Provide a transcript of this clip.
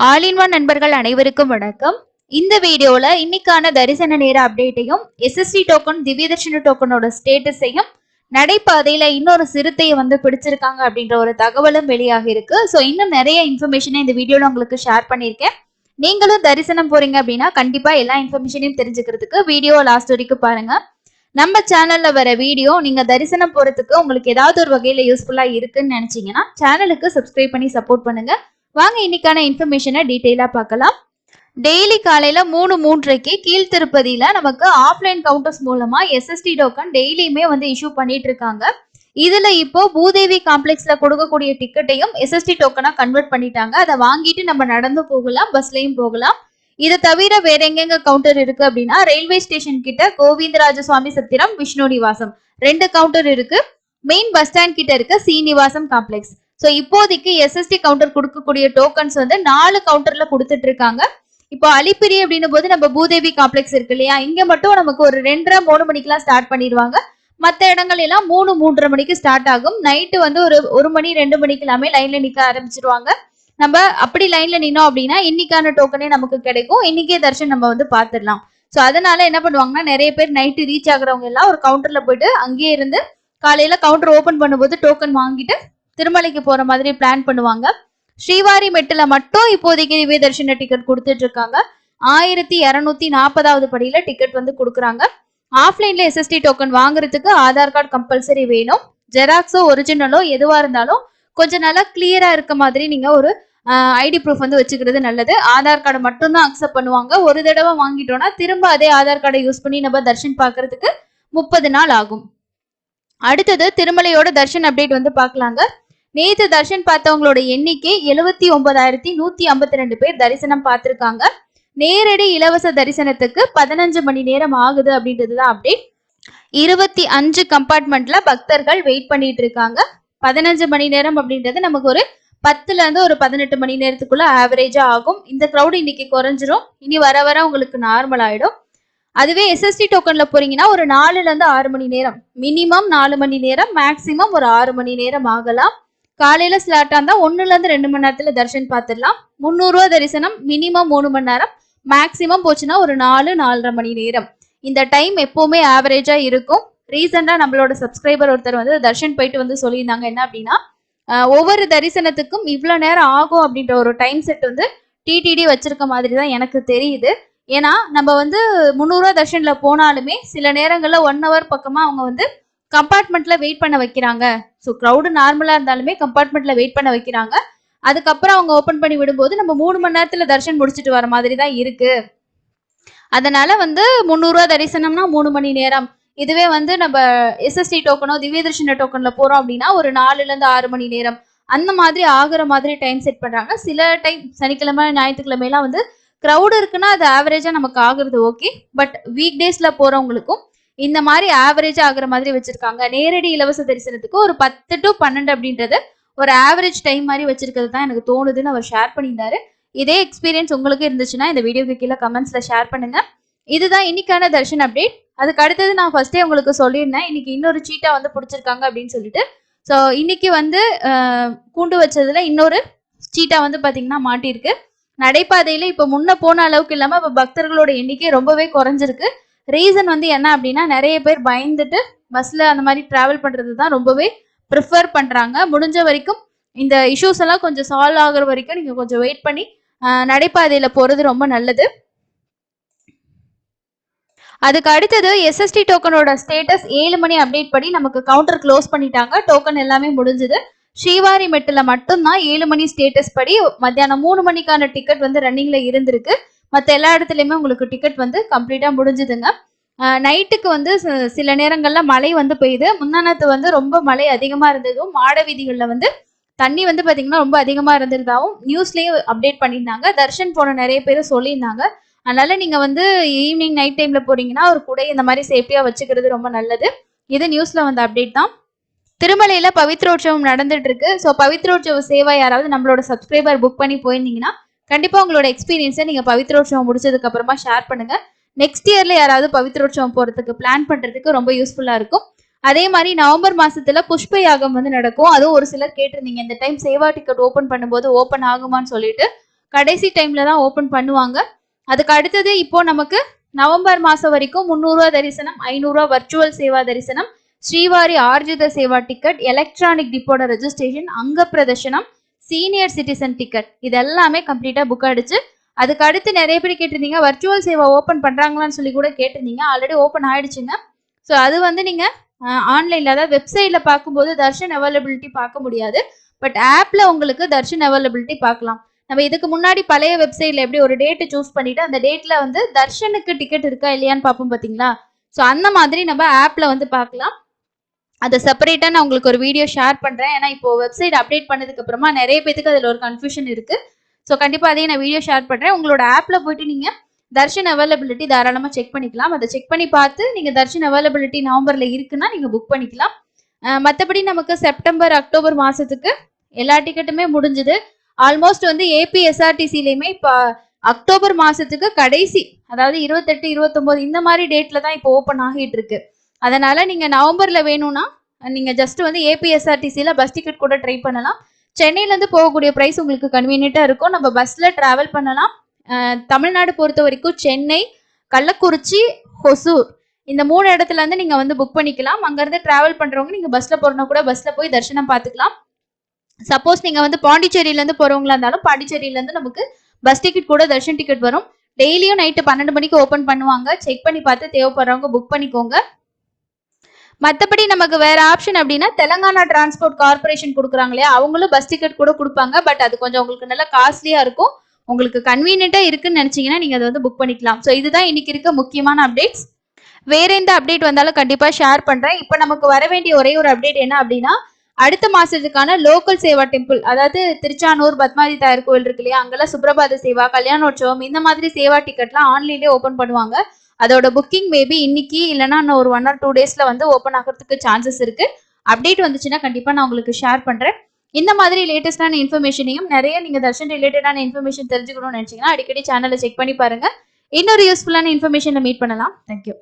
All in one நண்பர்கள் அனைவருக்கும் வணக்கம். இந்த வீடியோல இன்னைக்கான தரிசன நேர அப்டேட்டையும் எஸ்எஸ்டி டோக்கன் திவ்யதர்ஷன டோக்கனோட ஸ்டேட்டஸையும் நடைபாதையில இன்னொரு சிறுத்தையை பிடிச்சிருக்காங்க அப்படின்ற ஒரு தகவலும் வெளியாக இருக்கு. ஸோ இன்னும் நிறைய இன்ஃபர்மேஷனை இந்த வீடியோல உங்களுக்கு ஷேர் பண்ணியிருக்கேன். நீங்களும் தரிசனம் போறீங்க அப்படின்னா கண்டிப்பா எல்லா இன்ஃபர்மேஷனையும் தெரிஞ்சுக்கிறதுக்கு வீடியோ லாஸ்ட் வரைக்கும் பாருங்க. நம்ம சேனல்ல வர வீடியோ நீங்க தரிசனம் போறதுக்கு உங்களுக்கு ஏதாவது ஒரு வகையில யூஸ்ஃபுல்லா இருக்குன்னு நினைச்சீங்கன்னா சேனலுக்கு சப்ஸ்கிரைப் பண்ணி சப்போர்ட் பண்ணுங்க. வாங்க இன்னைக்கான இன்ஃபர்மேஷனை டீட்டெயிலா பார்க்கலாம். டெய்லி காலையில 3:03க்கு கீழ்த்திருப்பதியில நமக்கு ஆஃப்லைன் கவுண்டர்ஸ் மூலமா எஸ்எஸ்டி டோக்கன் டெய்லியுமே இஷ்யூ பண்ணிட்டு இருக்காங்க. இதுல இப்போ பூதேவி காம்ப்ளெக்ஸ்ல கொடுக்கக்கூடிய டிக்கெட்டையும் எஸ்எஸ்டி டோக்கனா கன்வெர்ட் பண்ணிட்டாங்க. அதை வாங்கிட்டு நம்ம நடந்து போகலாம், பஸ்லயும் போகலாம். இதை தவிர வேற எங்கெங்க கவுண்டர் இருக்கு அப்படின்னா ரயில்வே ஸ்டேஷன் கிட்ட கோவிந்தராஜ சுவாமி சத்திரம், விஷ்ணு நிவாசம் 2 கவுண்டர் இருக்கு. மெயின் பஸ் ஸ்டாண்ட் கிட்ட இருக்க சீனிவாசம் காம்ப்ளெக்ஸ். ஸோ இப்போதைக்கு எஸ்எஸ்டி கவுண்டர் கொடுக்கக்கூடிய டோக்கன்ஸ் 4 கவுண்டர்ல கொடுத்துட்டு இருக்காங்க. இப்போ அலிப்பிரி அப்படின்னும் போது நம்ம பூதேவி காம்ப்ளெக்ஸ் இருக்கு இல்லையா, இங்க மட்டும் நமக்கு ஒரு 2:30-3 மணிக்கெல்லாம் ஸ்டார்ட் பண்ணிடுவாங்க. மற்ற இடங்கள் எல்லாம் 3-3:30 மணிக்கு ஸ்டார்ட் ஆகும். நைட்டு ஒரு 1 மணி 2 மணிக்கு எல்லாமே லைன்ல நிக்க ஆரம்பிச்சிருவாங்க. நம்ம அப்படி லைன்ல நின்னோம் அப்படின்னா இன்னைக்கான டோக்கனே நமக்கு கிடைக்கும். இன்னைக்கே தர்ஷன் நம்ம பார்த்துடலாம். ஸோ அதனால என்ன பண்ணுவாங்கன்னா நிறைய பேர் நைட்டு ரீச் ஆகுறவங்க எல்லாம் ஒரு கவுண்டர்ல போயிட்டு அங்கேயே இருந்து காலையில கவுண்டர் ஓபன் பண்ணும்போது டோக்கன் வாங்கிட்டு திருமலைக்கு போற மாதிரி பிளான் பண்ணுவாங்க. ஸ்ரீவாரி மெட்டுல மட்டும் இப்போதைக்கு திவ்ய தர்ஷன டிக்கெட் கொடுத்துட்டு இருக்காங்க. 1240வது படியில டிக்கெட் கொடுக்குறாங்க. ஆஃப்லைன்ல எஸ்எஸ்டி டோக்கன் வாங்குறதுக்கு ஆதார் கார்டு கம்பல்சரி வேணும். ஜெராக்ஸோ ஒரிஜினலோ எதுவா இருந்தாலும் கொஞ்சம் நல்லா கிளியரா இருக்க மாதிரி நீங்க ஒரு ஐடி ப்ரூஃப் வச்சுக்கிறது நல்லது. ஆதார் கார்டு மட்டும் தான் அக்செப்ட் பண்ணுவாங்க. ஒரு தடவை வாங்கிட்டோம்னா திரும்ப அதே ஆதார் கார்டை யூஸ் பண்ணி நம்ம தர்ஷன் பாக்குறதுக்கு 30 நாள் ஆகும். அடுத்தது திருமலையோட தர்ஷன் அப்டேட் பார்க்கலாங்க. நேற்று தர்ஷன் பார்த்தவங்களோட எண்ணிக்கை 79,152 பேர் தரிசனம் பார்த்திருக்காங்க. நேரடி இலவச தரிசனத்துக்கு 15 மணி நேரம் ஆகுது அப்படின்றதுதான் அப்டேட். 25 கம்பார்ட்மெண்ட்ல பக்தர்கள் வெயிட் பண்ணிட்டு இருக்காங்க. 15 மணி நேரம் அப்படின்றது நமக்கு ஒரு 10ல இருந்து ஒரு 18 மணி நேரத்துக்குள்ள ஆவரேஜா ஆகும். இந்த கிரௌட் இன்னைக்கு குறைஞ்சிரும். இனி வர வர உங்களுக்கு நார்மல் ஆயிடும். அதுவே எஸ்எஸ்டி டோக்கன்ல போறீங்கன்னா ஒரு 4ல இருந்து 6 மணி நேரம், மினிமம் 4 மணி நேரம், மேக்சிமம் ஒரு 6 மணி நேரம் ஆகலாம். காலையில ஸ்லாட்டா இருந்தா 1ல இருந்து 2 மணி நேரத்துல தர்ஷன் பார்த்துடலாம். 300 ரூபா தரிசனம், மினிமம் 3 மணி நேரம், மேக்சிமம் போச்சுன்னா ஒரு 4-4.5 மணி நேரம். இந்த டைம் எப்பவுமே ஆவரேஜா இருக்கும். ரீசெண்டா நம்மளோட சப்ஸ்கிரைபர் ஒருத்தர் தர்ஷன் போயிட்டு சொல்லியிருந்தாங்க என்ன அப்படின்னா ஒவ்வொரு தரிசனத்துக்கும் இவ்வளவு நேரம் ஆகும் அப்படின்ற ஒரு டைம் செட் டிடிடி வச்சிருக்க மாதிரி தான் எனக்கு தெரியுது. ஏன்னா நம்ம 300 ரூபா தர்ஷன்ல போனாலுமே சில நேரங்கள்ல 1 ஹவர் பக்கமா அவங்க கம்பார்ட்மெண்ட்ல வெயிட் பண்ண வைக்கிறாங்க. ஸோ க்ரௌடு நார்மலா இருந்தாலுமே கம்பார்ட்மெண்ட்ல வெயிட் பண்ண வைக்கிறாங்க. அதுக்கப்புறம் அவங்க ஓபன் பண்ணி விடும்போது நம்ம 3 மணி நேரத்துல தர்ஷன் முடிச்சுட்டு வர மாதிரி தான் இருக்கு. அதனால 300 ரூபா தரிசனம்னா 3 மணி நேரம். இதுவே நம்ம எஸ்எஸ்டி டோக்கனோ திவ்ய தர்ஷன டோக்கன்ல போறோம் அப்படின்னா ஒரு 4ல இருந்து 6 மணி நேரம் அந்த மாதிரி ஆகுற மாதிரி டைம் செட் பண்றாங்க. சில டைம் சனிக்கிழமை ஞாயிற்றுக்கிழமை எல்லாம் கிரௌடு இருக்குன்னா அது ஆவரேஜா நமக்கு ஆகுறது ஓகே. பட் வீக் டேஸ்ல போறவங்களுக்கும் இந்த மாதிரி ஆவரேஜா ஆகுற மாதிரி வச்சிருக்காங்க. நேரடி இலவச தரிசனத்துக்கு ஒரு 10 to 12 அப்படின்றது ஒரு ஆவரேஜ் டைம் மாதிரி வச்சிருக்கிறது தான் எனக்கு தோணுதுன்னு அவர் ஷேர் பண்ணியிருந்தாரு. இதே எக்ஸ்பீரியன்ஸ் உங்களுக்கு இருந்துச்சுன்னா இந்த வீடியோக்கு கீழே கமெண்ட்ஸ்ல ஷேர் பண்ணுங்க. இதுதான் இன்னைக்கான தர்ஷன் அப்டேட். அதுக்கு அடுத்தது நான் ஃபர்ஸ்டே உங்களுக்கு சொல்லியிருந்தேன் இன்னைக்கு இன்னொரு சீட்டா பிடிச்சிருக்காங்க அப்படின்னு சொல்லிட்டு. ஸோ இன்னைக்கு கூண்டு வச்சதுல இன்னொரு சீட்டா பாத்தீங்கன்னா மாட்டிருக்கு. நடைபாதையில இப்ப முன்ன போன அளவுக்கு இல்லாம இப்ப பக்தர்களோட எண்ணிக்கை ரொம்பவே குறைஞ்சிருக்கு. ரீசன் என்ன அப்படின்னா நிறைய பேர் பயந்துட்டு பஸ்ல அந்த மாதிரி டிராவல் பண்றது தான் ரொம்பவே ப்ரிஃபர் பண்றாங்க. முடிஞ்ச வரைக்கும் இந்த இஷ்யூஸ் எல்லாம் கொஞ்சம் சால்வ் ஆகுற வரைக்கும் நீங்க கொஞ்சம் வெயிட் பண்ணி நடைபாதையில போறது ரொம்ப நல்லது. அதுக்கு அடுத்தது எஸ்எஸ்டி டோக்கனோட ஸ்டேட்டஸ் 7 மணி அப்டேட் படி நமக்கு கவுண்டர் க்ளோஸ் பண்ணிட்டாங்க. டோக்கன் எல்லாமே முடிஞ்சது. ஸ்ரீவாரி மெட்டுல மட்டும்தான் 7 மணி ஸ்டேட்டஸ் படி மத்தியானம் 3 மணிக்கான டிக்கெட் ரன்னிங்ல இருந்திருக்கு. மற்ற எல்லா இடத்துலயுமே உங்களுக்கு டிக்கெட் கம்ப்ளீட்டா முடிஞ்சுதுங்க. நைட்டுக்கு சில நேரங்கள்ல மழை பெய்யுது. முன்னானத்து ரொம்ப மழை அதிகமா இருந்ததும் மாட வீதிகள்ல தண்ணி பாத்தீங்கன்னா ரொம்ப அதிகமா இருந்திருந்தாவும் நியூஸ்லயும் அப்டேட் பண்ணியிருந்தாங்க. தர்ஷன் போன நிறைய பேர் சொல்லியிருந்தாங்க. அதனால நீங்க ஈவினிங் நைட் டைம்ல போறீங்கன்னா ஒரு குடை இந்த மாதிரி சேஃப்டியா வச்சுக்கிறது ரொம்ப நல்லது. இது நியூஸ்ல அப்டேட் தான். திருமலையில பவித்ரோற்சவம் நடந்துட்டு இருக்கு. ஸோ பவித்ரோற்சவ சேவா யாராவது நம்மளோட சப்ஸ்கிரைபர் புக் பண்ணி போயிருந்தீங்கன்னா கண்டிப்பா உங்களோட எக்ஸ்பீரியன்ஸை நீங்க பவித்ரோற்சவம் முடிச்சதுக்கு அப்புறமா ஷேர் பண்ணுங்க. நெக்ஸ்ட் இயர்ல யாராவது பவித்ரோற்சவம் போறதுக்கு பிளான் பண்றதுக்கு ரொம்ப யூஸ்ஃபுல்லா இருக்கும். அதே மாதிரி நவம்பர் மாசத்துல புஷ்ப யாகம் நடக்கும். அதுவும் ஒரு சிலர் கேட்டிருந்தீங்க இந்த டைம் சேவா டிக்கெட் ஓபன் பண்ணும்போது ஓபன் ஆகுமான்னு சொல்லிட்டு. கடைசி டைம்ல தான் ஓபன் பண்ணுவாங்க. அதுக்கு அடுத்தது இப்போ நமக்கு நவம்பர் மாசம் வரைக்கும் 300 ரூபா தரிசனம், 500 ரூபா வர்ச்சுவல் சேவா தரிசனம், ஸ்ரீவாரி ஆர்ஜித சேவா டிக்கெட், எலக்ட்ரானிக் டிப்போட ரெஜிஸ்ட்ரேஷன், அங்க பிரதர்ஷனம், சீனியர் சிட்டிசன் டிக்கெட் இது எல்லாமே கம்ப்ளீட்டா புக் ஆயிடுச்சு. அதுக்கு அடுத்து நிறைய பேர் கேட்டிருந்தீங்க வர்ச்சுவல் சேவா ஓப்பன் பண்றாங்களான்னு சொல்லி கூட கேட்டிருந்தீங்க. ஆல்ரெடி ஓப்பன் ஆயிடுச்சுங்க. ஸோ அது வந்து நீங்க ஆன்லைன்ல அதாவது வெப்சைட்ல பார்க்கும்போது தர்ஷன் அவைலபிலிட்டி பார்க்க முடியாது. பட் ஆப்ல உங்களுக்கு தர்ஷன் அவைலபிலிட்டி பார்க்கலாம். நம்ம இதுக்கு முன்னாடி பழைய வெப்சைட்ல எப்படி ஒரு டேட் சூஸ் பண்ணிட்டு அந்த டேட்ல வந்து தர்ஷனுக்கு டிக்கெட் இருக்கா இல்லையான்னு பார்ப்போம் பாத்தீங்களா. ஸோ அந்த மாதிரி நம்ம ஆப்ல வந்து பார்க்கலாம். அதை செப்பரேட்டா நான் உங்களுக்கு ஒரு வீடியோ ஷேர் பண்றேன். ஏன்னா இப்போ வெப்சைட் அப்டேட் பண்ணதுக்கு அப்புறமா நிறைய பேருக்கு அதுல ஒரு கன்ஃபியூஷன் இருக்கு. ஸோ கண்டிப்பா அதையும் நான் வீடியோ ஷேர் பண்றேன். உங்களோட ஆப்ல போயிட்டு நீங்க தர்ஷன் அவைலபிலிட்டி தாராளமா செக் பண்ணிக்கலாம். அதை செக் பண்ணி பார்த்து நீங்க தர்ஷன் அவைலபிலிட்டி நவம்பர்ல இருக்குன்னா நீங்க புக் பண்ணிக்கலாம். மற்றபடி நமக்கு செப்டம்பர் அக்டோபர் மாசத்துக்கு எல்லா டிக்கெட்டுமே முடிஞ்சுது. ஆல்மோஸ்ட் வந்து ஏபிஎஸ்ஆர்டிசிலையுமே இப்போ அக்டோபர் மாசத்துக்கு கடைசி அதாவது 28, 29 இந்த மாதிரி டேட்ல தான் இப்போ ஓப்பன் ஆகிட்டு இருக்கு. அதனால நீங்க நவம்பர்ல வேணும்னா நீங்க ஜஸ்ட் வந்து ஏபிஎஸ்ஆர்டிசில பஸ் டிக்கெட் கூட ட்ரை பண்ணலாம். சென்னையில இருந்து போகக்கூடிய பிரைஸ் உங்களுக்கு கன்வீனியன்ட்டா இருக்கும். நம்ம பஸ்ல டிராவல் பண்ணலாம். தமிழ்நாடு பொறுத்த வரைக்கும் சென்னை, கள்ளக்குறிச்சி, ஹொசூர் இந்த 3 இடத்துல இருந்து நீங்க வந்து புக் பண்ணிக்கலாம். அங்க இருந்து டிராவல் பண்றவங்க நீங்க பஸ்ல போறனா கூட பஸ்ல போய் தரிசனம் பார்த்துக்கலாம். சப்போஸ் நீங்க வந்து பாண்டிச்சேரியில இருந்து போறவங்களா இருந்தாலும் பாண்டிச்சேரியில இருந்து நமக்கு பஸ் டிக்கெட் கூட தர்ஷன் டிக்கெட் வரும். டெய்லியும் நைட்டு 12 மணிக்கு ஓபன் பண்ணுவாங்க. செக் பண்ணி பார்த்து தேவைப்படுறவங்க புக் பண்ணிக்கோங்க. மற்றபடி நமக்கு வேற ஆப்ஷன் அப்படின்னா தெலங்கானா டிரான்ஸ்போர்ட் கார்பரேஷன் கொடுக்குறாங்க இல்லையா, அவங்களும் பஸ் டிக்கெட் கூட கொடுப்பாங்க. பட் அது கொஞ்சம் உங்களுக்கு நல்லா காஸ்ட்லியா இருக்கும். உங்களுக்கு கன்வீனியன்ட்டா இருக்குன்னு நினைச்சீங்கன்னா நீங்க அதை வந்து புக் பண்ணிக்கலாம். ஸோ இதுதான் இன்னைக்கு இருக்க முக்கியமான அப்டேட்ஸ். வேற எந்த அப்டேட் வந்தாலும் கண்டிப்பா ஷேர் பண்றேன். இப்போ நமக்கு வர வேண்டிய ஒரே ஒரு அப்டேட் என்ன அப்படின்னா அடுத்த மாசத்துக்கான லோக்கல் சேவா டெம்பிள் அதாவது திருச்சானூர் பத்மாதி தாயர் கோவில் இருக்கு இல்லையா, அங்கெல்லாம் சுப்ரபாத சேவா, கல்யாணோற்சவம் இந்த மாதிரி சேவா டிக்கெட்லாம் ஆன்லைன்லேயே ஓப்பன் பண்ணுவாங்க. அதோட புக்கிங் மேபி இன்னைக்கு இல்லைன்னா இன்னும் ஒரு 1 or 2 daysல வந்து ஓப்பன் ஆகிறதுக்கு சான்சஸ் இருக்கு. அப்டேட் வந்துச்சுன்னா கண்டிப்பா நான் உங்களுக்கு ஷேர் பண்றேன். இந்த மாதிரி லேட்டஸ்டான இன்ஃபர்மேஷனையும் நிறைய நீங்க தர்ஷன் ரிலேட்டடான இன்ஃபர்மேஷன் தெரிஞ்சுக்கணும்னு நினைச்சீங்கன்னா அடிக்கடி சேனலை செக் பண்ணி பாருங்க. இன்னொரு யூஸ்ஃபுல்லான இன்ஃபர்மேஷன்ல மீட் பண்ணலாம். தேங்க்யூ.